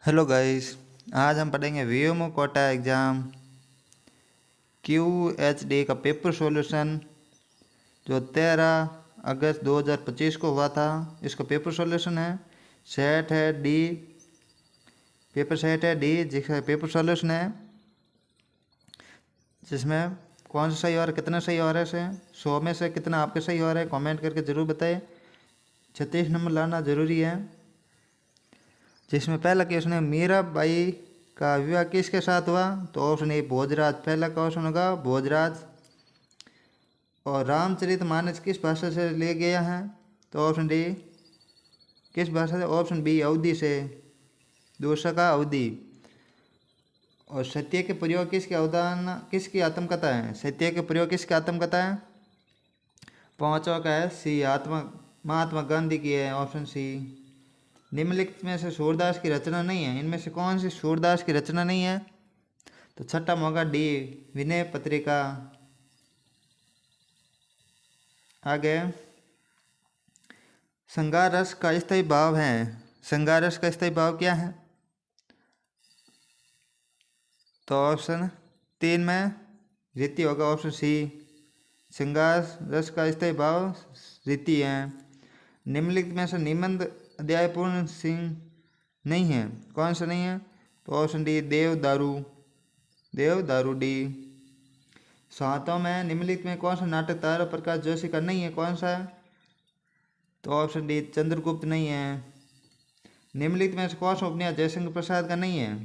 Hello guys. आज हम पढ़ेंगे वीएमओ कोटा एग्ज़ाम QHD का पेपर सॉल्यूशन जो 13 अगस्त 2025 को हुआ था। इसका पेपर सॉल्यूशन है, सेट है डी, पेपर सेट है डी जिसका पेपर सॉल्यूशन है, जिसमें कौन सा सही हो रहा है, कितना सही हो रहा है, इसे 100 में से कितना आपके सही हो रहा है कमेंट करके ज़रूर बताएं। 36 नंबर लाना ज़रूरी है। जिसमें पहला क्वेश्चन है, मीराबाई का विवाह किसके साथ हुआ? तो ऑप्शन ए भोजराज, पहला क्वेश्चन होगा भोजराज। और रामचरितमानस किस भाषा से ले गया है? तो ऑप्शन डी किस भाषा से? ऑप्शन बी अवधी से, दूसरा का अवधी। और सत्य के प्रयोग किसकी अवधारणा, किसकी आत्मकथा है? सत्य के प्रयोग किसकी आत्मकथा है? पांचवा का है सी, महात्मा गांधी की है, ऑप्शन सी। निम्नलिखित में से सूरदास की रचना नहीं है, इनमें से कौन सी सूरदास की रचना नहीं है? तो छठा होगा डी, विनय पत्रिका। आगे, श्रृंगार रस का स्थायी भाव है, श्रृंगार रस का स्थायी भाव क्या है? तो ऑप्शन 3 में रीति होगा, ऑप्शन सी। श्रृंगार रस का स्थायी भाव रीति है। निम्नलिखित में से निबंध अध्यायपूर्ण सिंह नहीं है, कौन सा नहीं है? तो ऑप्शन डी देवदारू, देवदारू डी। सातों में निम्नलिखित में कौन सा नाटक तारा प्रकाश जोशी का नहीं है, कौन सा है? तो ऑप्शन डी चंद्रगुप्त नहीं है। निम्नलिखित में से कौन सा उपन्यास जयशंकर प्रसाद का नहीं है,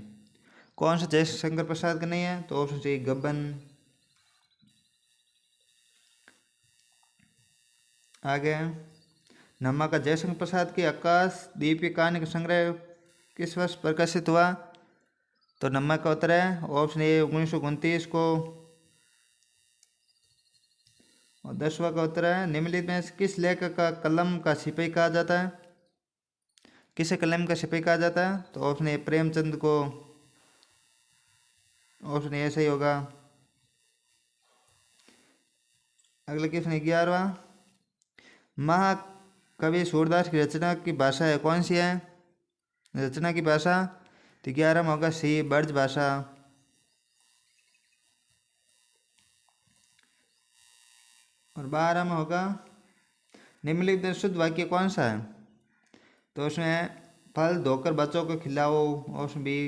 कौन सा जयशंकर प्रसाद का नहीं है? तो ऑप्शन सी गबन। आगे, नमा का जयशंकर प्रसाद की आकाश दीपी कहानी का संग्रह किस वर्ष प्रकाशित हुआ? तो नमा का उत्तर है ऑप्शन ए 1929 को। और 10वां का उत्तर है, निम्नलिखित में से किस लेखक का कलम का सिपाही कहा जाता है? किसे कलम का सिपाही कहा जाता है? तो ऑप्शन ए प्रेमचंद को, ऑप्शन ए सही होगा। अगला क्वेश्चन 11वां, महाकवि सूरदास की रचना की भाषा है, कौन सी है रचना की भाषा? तो 11 में होगा सी, ब्रज भाषा। और 12 में होगा, निम्नलिखित में शुद्ध वाक्य कौन सा है? तो उसमें फल धोकर बच्चों को खिलाओ, ऑप्शन बी।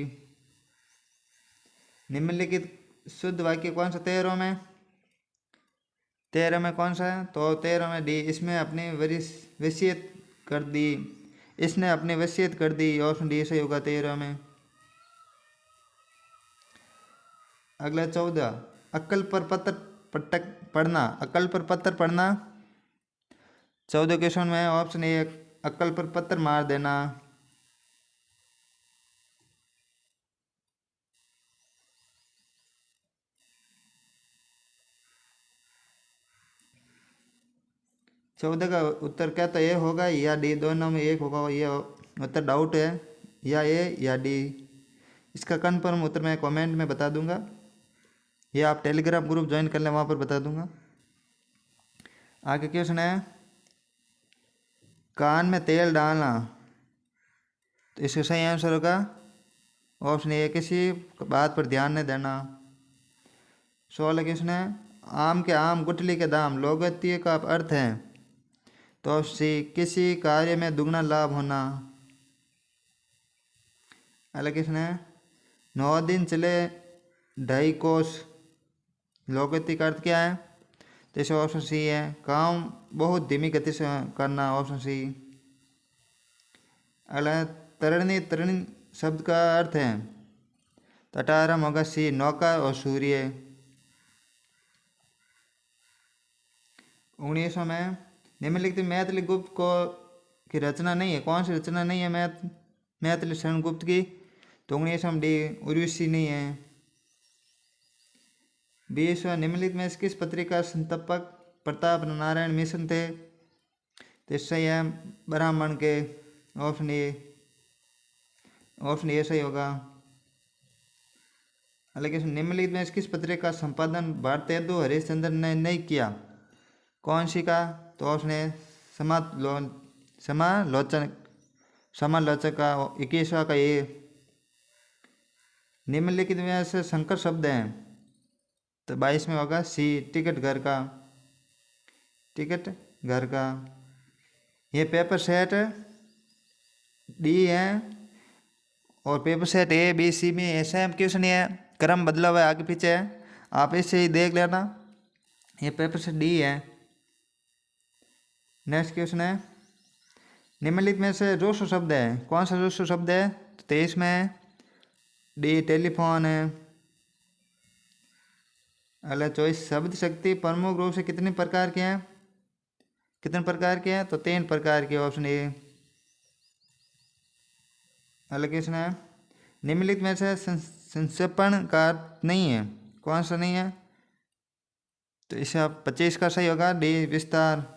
निम्नलिखित शुद्ध वाक्य कौन सा 13 में? 13 में कौन सा है? तो 13 में डी, इसमें अपनी वसीयत कर दी, इसने अपनी वसीयत कर दी, ऑप्शन डी सही होगा 13 में। अगला 14, अक्कल पर पत्र पटक पढ़ना, अक्कल पर पत्थर पढ़ना। 14 क्वेश्चन में ऑप्शन ए अक्कल पर पत्थर मार देना। चौदह का उत्तर क्या तो ए होगा या डी, दोनों में एक होगा, ये उत्तर डाउट है, या ए या डी। इसका कन्फर्म उत्तर मैं कमेंट में बता दूंगा, या आप टेलीग्राम ग्रुप ज्वाइन कर लें, वहाँ पर बता दूंगा। आगे क्वेश्चन है, कान में तेल डालना। तो इसका सही आंसर होगा ऑप्शन ए, किसी बात पर ध्यान नहीं देना। 16 क्वेश्चन है, आम के आम गुठली के दाम लोकगीत का अर्थ है? तो सी, किसी कार्य में दुगना लाभ होना। अगला क्वेश्चन है, 9 दिन चले 2.5 कोस लोकगीत का अर्थ क्या है? तो इसे ऑप्शन सी है, काम बहुत धीमी गति से करना, ऑप्शन सी। अगला, तरणी तरणी शब्द का अर्थ है? तो 18 होगा सी, नौका और सूर्य। 19 में निम्नलिखित मैथिली गुप्त को की रचना नहीं है, कौन सी रचना नहीं है मैथिली शरण गुप्त की? तो 19 में डी, उर्वशी नहीं है। 20, निम्नलिखित में किस पत्रिका संस्थापक प्रताप नारायण मिशन थे? तो सही है ब्राह्मण के, ऑप्शन ए, ऑप्शन ए सही होगा। हालांकि निम्नलिखित में किस पत्रिका का संपादन भारतेंदु हरिश्चंद्र ने नहीं किया, कौन सी का? तो ऑप्शन ए समालोचक का 21वां का ए। निम्नलिखित में से संकर शब्द हैं, तो 22 में होगा सी टिकट घर का, टिकट घर का। ये पेपर सेट डी है और paper set A B C में ऐसा है क्वेश्चन है, क्रम बदला हुआ है आगे पीछे है, आप इससे ही देख लेना। ये पेपर सेट डी है। नेक्स्ट क्वेश्चन है, निम्नलिखित में से रूसो शब्द है, कौन सा रूसो शब्द है? तो 23 में डी टेलीफोन है। अगला चॉइस, शब्द शक्ति प्रमुख रूप से कितने प्रकार के हैं? कितने प्रकार के हैं? तो 3 प्रकार के, ऑप्शन ए। अगला क्वेश्चन है, निम्नलिखित में से संक्षेपण का अर्थ नहीं है, कौन सा नहीं है? तो इसे आप 25 का सही होगा, डी विस्तार।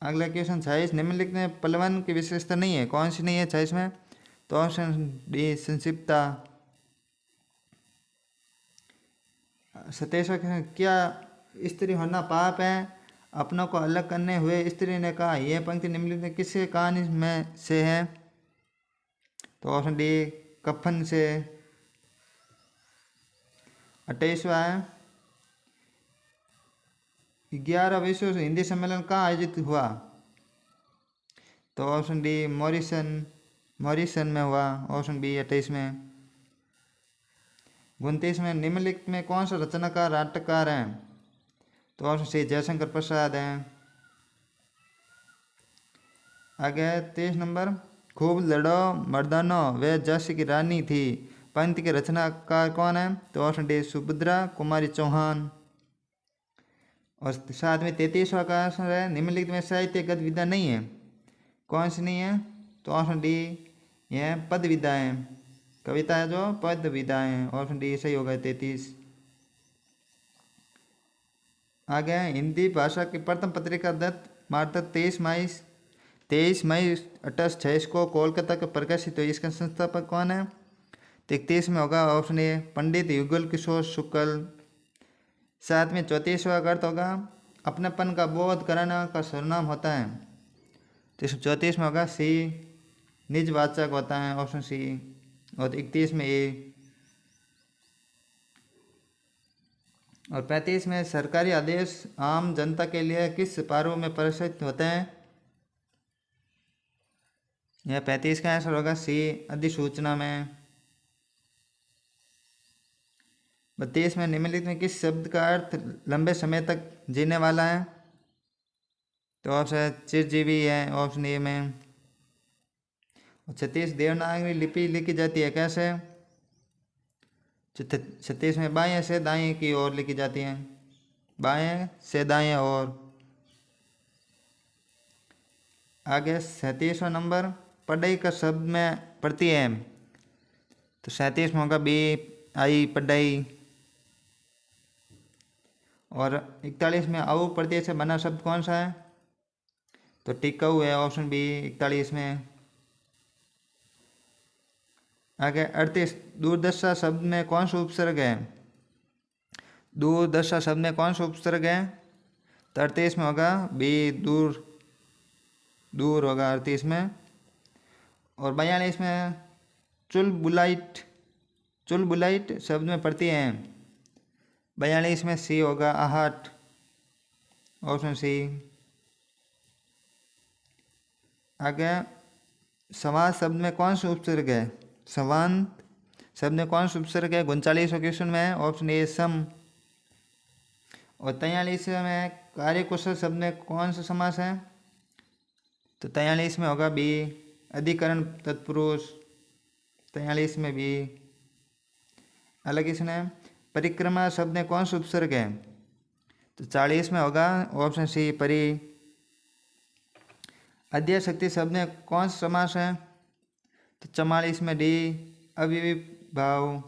अगला क्वेश्चन 26, निम्नलिखित में प्लवन की विशेषता नहीं है, कौन सी नहीं है 26 में? तो ऑप्शन डी संक्षिप्तता। 27वां क्वेश्चन, क्या स्त्री होना पाप है? अपनों को अलग करने हुए स्त्री ने कहा, यह पंक्ति निम्नलिखित में किससे कहानी में से है? तो ऑप्शन डी कफन से। 28वां है, 11वां विश्व हिंदी सम्मेलन कहाँ आयोजित हुआ? तो ऑप्शन डी मॉरिशन में हुआ, ऑप्शन बी 28 में। 29 में निम्नलिखित में कौन सा रचनाकार नाटककार है? तो ऑप्शन सी जयशंकर प्रसाद हैं। आगे 23 नंबर, खूब लड़ो मर्दानो वे झांसी की रानी थी, पंक्ति के रचनाकार कौन है? तो ऑप्शन डी सुभद्रा कुमारी चौहान। और साथ में 33वां का आंसर है, निम्नलिखित में साहित्य गद विधा नहीं है, कौन सी नहीं है? तो ऑप्शन डी यह पद विधाएं, कविता है जो पद विधाएं, ऑप्शन डी सही होगा 33। आगे हिंदी भाषा की प्रथम पत्रिका दत्त मार्तक 23 मई 1826 को कोलकाता के प्रकाशित हुई, इसका संस्थापक कौन है? तो 31 में होगा ऑप्शन ए पंडित युगल किशोर शुक्ल। साथ में 34वां का अर्थ होगा अपनेपन का बोध कराना का सर्वनाम होता है, तो 34 में होगा सी निजवाचक होता है, ऑप्शन सी। और 31 में ए। और 35 में सरकारी आदेश आम जनता के लिए किस प्रारूप में प्रकाशित होते हैं? यह 35 का आंसर होगा सी अधिसूचना में। 32 में निम्नलिखित में किस शब्द का अर्थ लंबे समय तक जीने वाला है? तो ऑप्शन चिरजीवी है, ऑप्शन ए में। 36 देवनागरी लिपि लिखी जाती है कैसे? 36 में बाएं से दाएं की ओर लिखी जाती है, बाएं से दाएं ओर। आगे 37वां नंबर, पढ़ाई का शब्द में पढ़ती है, तो 37 में होगा बी आई पढ़ाई। और 41 में औ प्रत्यय से बना शब्द कौन सा है? तो टिकाऊ है, ऑप्शन बी 41 में। आगे 38, दूरदर्शा शब्द में कौन सा उपसर्ग है? दूरदर्शा शब्द में कौन सा उपसर्ग है? तो 38 में होगा बी दूर, दूर होगा 38 में। और 42 में चुलबुलाइट शब्द में पढ़ती हैं, 42 में सी होगा आहट, ऑप्शन सी। आगे संवाद शब्द में कौन सा उपसर्ग है? संवाद शब्द में कौन सा उपसर्ग है? 39वां क्वेश्चन में ऑप्शन ए सम। और 43 में कार्यकुशल शब्द में कौन सा समास है? तो 43 में होगा बी अधिकरण तत्पुरुष, 43 में भी। अलग क्वेश्चन है, परिक्रमा शब्द में कौन सा उपसर्ग है? तो 40 में होगा ऑप्शन सी परि। अध्ययशक्ति शब्द में कौन सा समास है? तो 44 में डी अविभाव।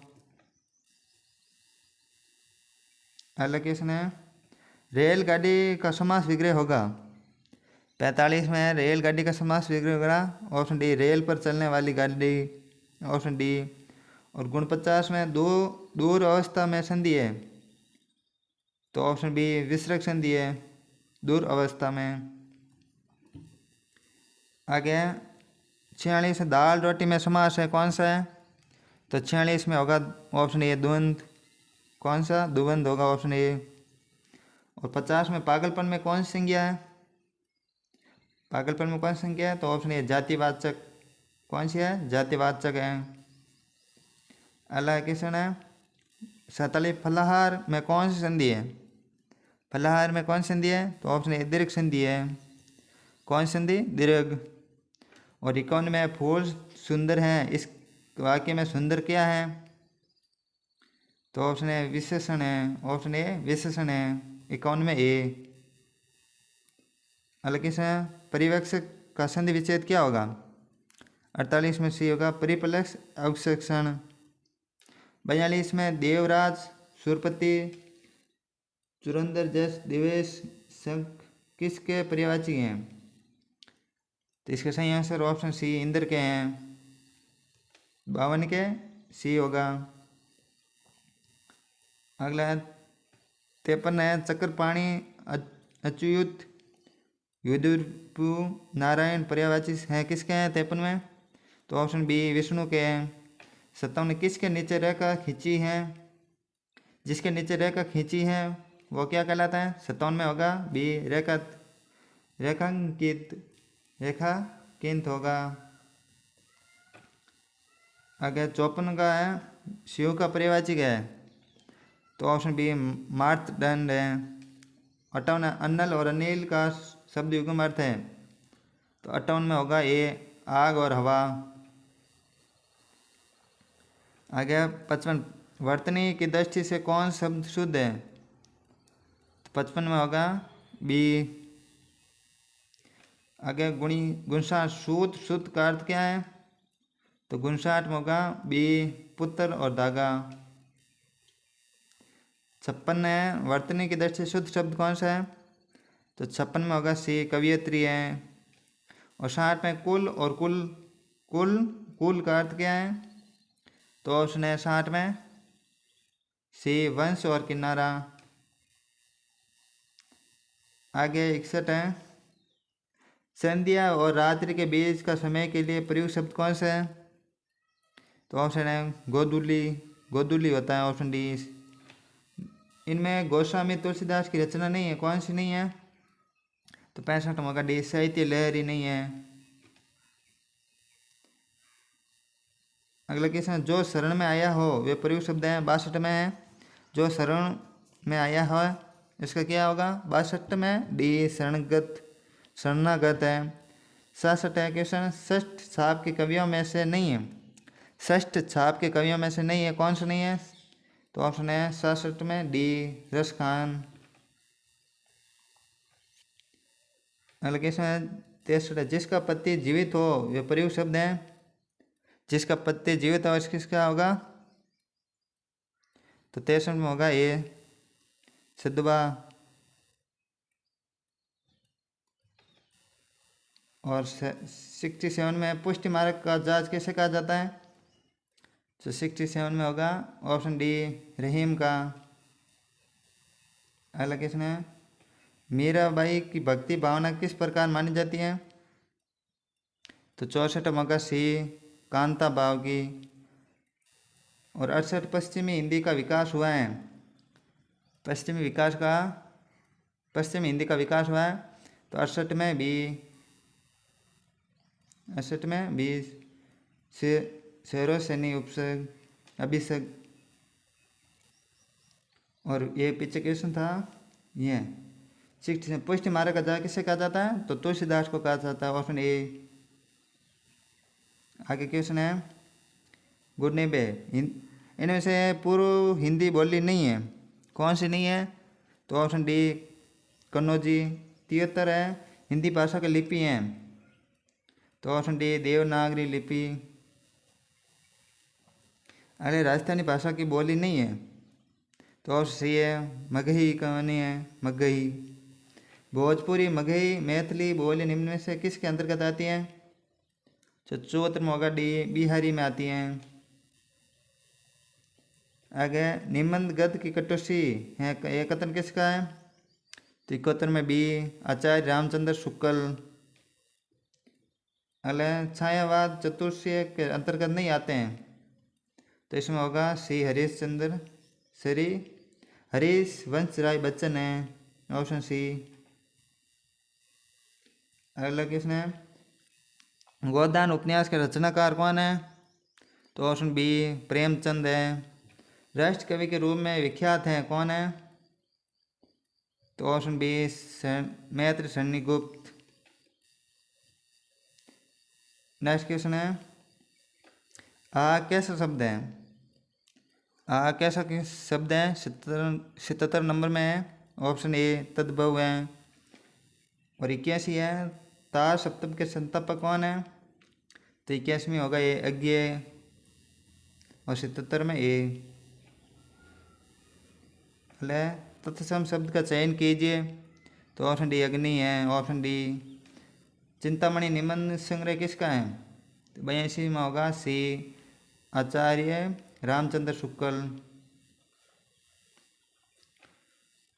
अलग क्वेश्चन है, रेलगाड़ी का समास विग्रह होगा, 45 में रेलगाड़ी का समास विग्रह होगा, ऑप्शन डी रेल पर चलने वाली गाड़ी, ऑप्शन डी। और 49 में दूर अवस्था में संधि है, तो ऑप्शन बी विसर्ग संधि है दूर अवस्था में। आगे 46 दाल रोटी में समास है, कौन सा है? तो 46 में होगा ऑप्शन ए द्वंद्व, कौन सा? द्वंद्व होगा ऑप्शन ए। और 50 में पागलपन में कौन सी संज्ञा है? पागलपन में कौन सी संज्ञा है? तो ऑप्शन ए जातिवाचक, कौन सी है? जातिवाचक है। अगला क्वेश्चन है 47 फलाहार में कौन सी संधि है? फलाहार में कौन सी संधि है? तो ऑप्शन ए दीर्घ संधि है, कौन सी संधि? दीर्घ। और 51 में फूल सुंदर हैं, इस वाक्य में सुंदर क्या है? तो ऑप्शन ए विशेषण है, ऑप्शन ए विशेषण है, 51 में ए। अलग क्वेश्चन परिवेक्षक का संधि विच्छेद क्या होगा? 48 में सी होगा परिपलक्ष अवक्षेषण। 42 में देवराज, सुरपति, चुरंदर, जस, दिवेश, शंख किसके पर्यायवाची हैं? तो इसका सही आंसर ऑप्शन सी इंद्र के हैं। 52 के सी होगा। अगला है 53 है चक्रपाणी, अच्युत, युधिष्ठिर, नारायण पर्यायवाची हैं किसके हैं 53 में? तो ऑप्शन बी विष्णु के हैं। 57 किसके नीचे रेखा खींची है? जिसके नीचे रेखा खींची है वो क्या कहलाता है? 57 में होगा बी रेखांकित, रेखांकित होगा। आगे 54 का है शिव का पर्यायवाची है, तो ऑप्शन बी मार्तंड है। 58 अनल और अनिल का शब्द युग्म अर्थ है, तो 58 में होगा ए आग और हवा। आगे 55 वर्तनी की दृष्टि से कौन शब्द शुद्ध है? तो 55 में होगा बी। आगे गुणसाठ शुद्ध का अर्थ क्या है? तो गुणसाठ में होगा बी पुत्र और धागा। 56 है वर्तनी की दृष्टि से शुद्ध शब्द कौन सा है? तो 56 में होगा सी कवियत्री है। और 60 में कुल और कुल का अर्थ क्या है? तो ऑप्शन है 60 में सी वंश और किनारा। आगे 61 है संध्या और रात्रि के बीच का समय के लिए प्रयुक्त शब्द कौन सा है? तो ऑप्शन है गोधूली, गोधूली होता है ऑप्शन डी। इनमें गोस्वामी तुलसीदास की रचना नहीं है, कौन सी नहीं है? तो 65 में होगा डी साहित्य लहरी नहीं है। अगला क्वेश्चन जो शरण में आया हो वे प्रयुक्त शब्द हैं, 62 में है जो शरण में आया हो इसका क्या होगा? 62 में डी शरणागत है। 67 है क्वेश्चन षष्ठ छाप के कवियों में से नहीं है, षष्ठ छाप के कवियों में से नहीं है, कौन सा नहीं है? तो ऑप्शन है 67 में डी रस खान। अगला क्वेश्चन 63 जिसका पति जीवित हो वे प्रयुक्त शब्द हैं, जिसका पति जीवित हो किसका होगा? तो 63 में होगा ए सदबा। और 67 में पुष्टि मार्ग का जहाज कैसे कहा जाता है? तो 67 में होगा ऑप्शन डी रहीम का। अगला क्वेश्चन है मीराबाई की भक्ति भावना किस प्रकार मानी जाती है? तो 64 में होगा सी कांता भाव की। और 68 पश्चिमी हिंदी का विकास हुआ है, पश्चिमी हिंदी का विकास हुआ है, तो 68 में बी शेरो सैनी उपसर्ग अभिषेक। और ये पीछे क्वेश्चन था ये 60 पुष्टि मार्ग का जहाज किसे कहा जाता है? तो तुलसीदास को कहा जाता है ऑप्शन ए। आगे क्वेश्चन है गुडनेबे इनमें से पूर्व हिंदी बोली नहीं है, कौन सी नहीं है? तो ऑप्शन डी कन्नौजी। 73 है हिंदी भाषा की लिपि हैं, तो ऑप्शन डी देवनागरी लिपि। अरे राजस्थानी भाषा की बोली नहीं है, तो ऑप्शन सी है मगही कहानी है मगही। भोजपुरी, मगही, मैथिली बोली निम्न में से किसके अंतर्गत आती हैं? तो 74 में होगा डी बिहारी में आती हैं। आगे निबंध गद्य की कटौती है यह कथन किसका है? तो 71 में बी आचार्य रामचंद्र शुक्ल। अगले छायावाद चतुर्थीय के अंतर्गत नहीं आते हैं, तो इसमें होगा श्री हरीशचंद्र श्री हरीश वंश राय बच्चन है, ऑप्शन सी। अगला क्वेश्चन है, गोदान उपन्यास के रचनाकार कौन है? तो ऑप्शन बी प्रेमचंद है। राष्ट्र कवि के रूप में विख्यात हैं कौन है? तो ऑप्शन बी मैत्र सन्निगुप्त। नेक्स्ट क्वेश्चन है, आ कैसा शब्द है? आ कैसा शब्द है? 77 नंबर में है, ऑप्शन ए तद्भव है। और 81 है, तार सप्तम के संस्थापक कौन है? तो 81 में होगा ये अज्ञ, और 77 में ए। तत्सम शब्द का चयन कीजिए, तो ऑप्शन डी अग्नि है, ऑप्शन डी। चिंतामणि निबंध संग्रह किसका है? तो 82 में होगा सी आचार्य रामचंद्र शुक्ल।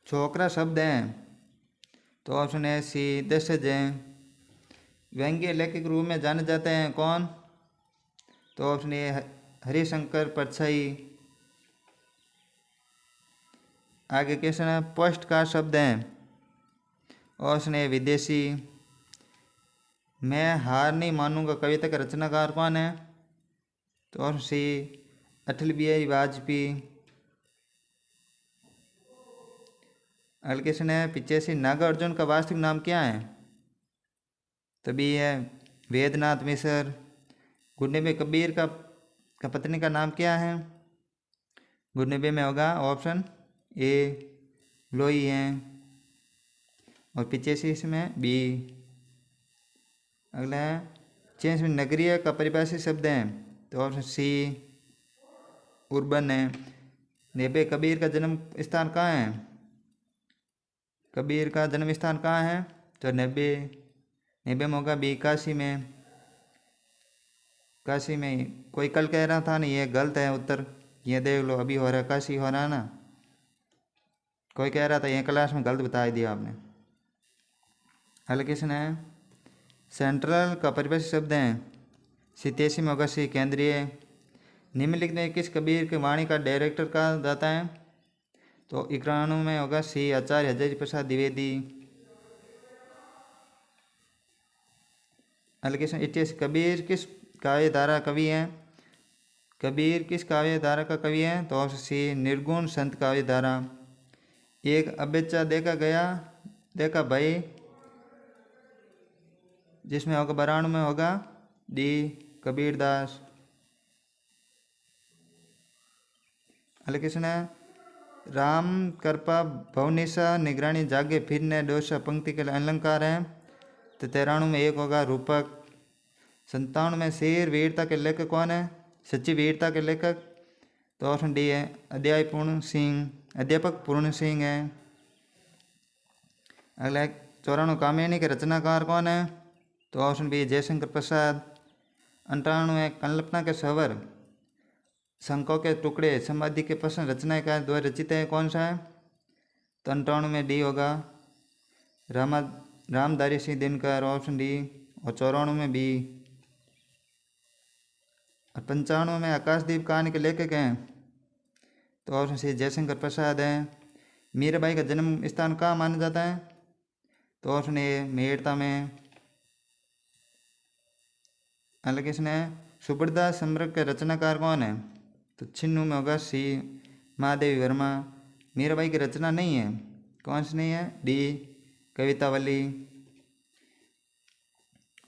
छोकरा शब्द है, तो ऑप्शन है सी दशज है। व्यंग्य लेखक रूप में जाने जाते हैं कौन? तो ऑप्शन ए हरिशंकर परछाई। आगे क्वेश्चन है, पोस्ट कार्ड शब्द है, ऑप्शन ए विदेशी। मैं हार नहीं मानूंगा कविता का रचनाकार कौन है? तो ऑप्शन सी अटल बिहारी वाजपेयी। अगला क्वेश्चन है, 85 नागार्जुन का वास्तविक नाम क्या है? तो बी है वेदनाथ मिश्र। गुरनबी कबीर का पत्नी का नाम क्या है? गुरनबी में होगा ऑप्शन ए लोई है, और 85 इसमें बी। अगला है, 86 नगरीय का परिभाषित शब्द है, तो ऑप्शन सी उर्बन है। 90 कबीर का जन्म स्थान कहाँ है? कबीर का जन्म स्थान कहाँ है? तो 90 में होगा बी काशी में। काशी में कोई कल कह रहा था नहीं, ये गलत है उत्तर, ये देख लो अभी हो रहा है, काशी हो रहा है ना। कोई कह रहा था, ये क्लास में गलत बता दिया आपने। अगला क्वेश्चन है, सेंट्रल का परिभाषित शब्द है, 87 में होगा सी केंद्रीय। निम्नलिखित में किस कबीर की वाणी का डायरेक्टर कहा जाता है? तो 91 में होगा सी आचार्य हजारी प्रसाद द्विवेदी। अगला क्वेश्चन 88 कबीर किस काव्य धारा कवि है? कबीर किस काव्य धारा का कवि है? तो ऑप्शन सी निर्गुण संत काव्य धारा। एक अबेचा देखा भाई, जिसमें होगा 92 में होगा डी कबीरदास। अगला क्वेश्चन है, राम कृपा भवनिशा निगरानी जागे फिरने डोसा पंक्ति के अलंकार है, तो 93 में एक होगा रूपक। 57 में शेर वीरता के लेखक कौन है? सच्ची वीरता के लेखक, तो ऑप्शन डी है अध्यापक पूर्ण सिंह है। अगला 94 कामिनी के रचनाकार कौन है? तो ऑप्शन बी जयशंकर प्रसाद। 98 कल्पना के सवर शंकों के टुकड़े समाधि के प्रश्न रचनाकार द्वारा रचित है कौन सा है? तो 98 में डी होगा रामधारी सिंह दिनकर, ऑप्शन डी। और 94 में बी। और 95 में आकाशदीप कहानी के लेखक हैं, तो ऑप्शन सी जयशंकर प्रसाद है। मीराबाई का जन्म स्थान कहाँ माना जाता है? तो ऑप्शन ए मेड़ता में। अगला क्वेश्चन है, सुभद्रा सम्राट के रचनाकार कौन है? तो छिन्नू में होगा सी महादेवी वर्मा। मीराबाई की रचना नहीं है, कौन सी नहीं है? डी कवितावली।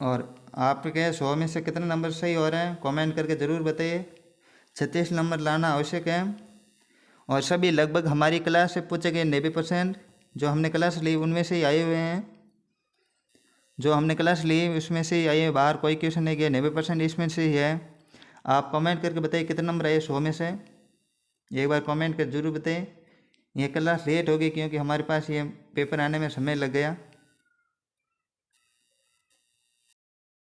और आपके 100 में से कितने नंबर सही हो रहे हैं कमेंट करके ज़रूर बताइए। 36 नंबर लाना आवश्यक है। और सभी लगभग हमारी क्लास से पूछे गए 90% जो हमने क्लास ली उनमें से ही आए हुए हैं। जो हमने क्लास ली उसमें से ही आए, बाहर कोई क्वेश्चन नहीं गया, 90% इसमें से ही है। आप कमेंट करके बताइए कितने नंबर आए 100 में से, एक बार कमेंट कर जरूर बताइए। ये क्लास लेट हो गई क्योंकि हमारे पास ये पेपर आने में समय लग गया।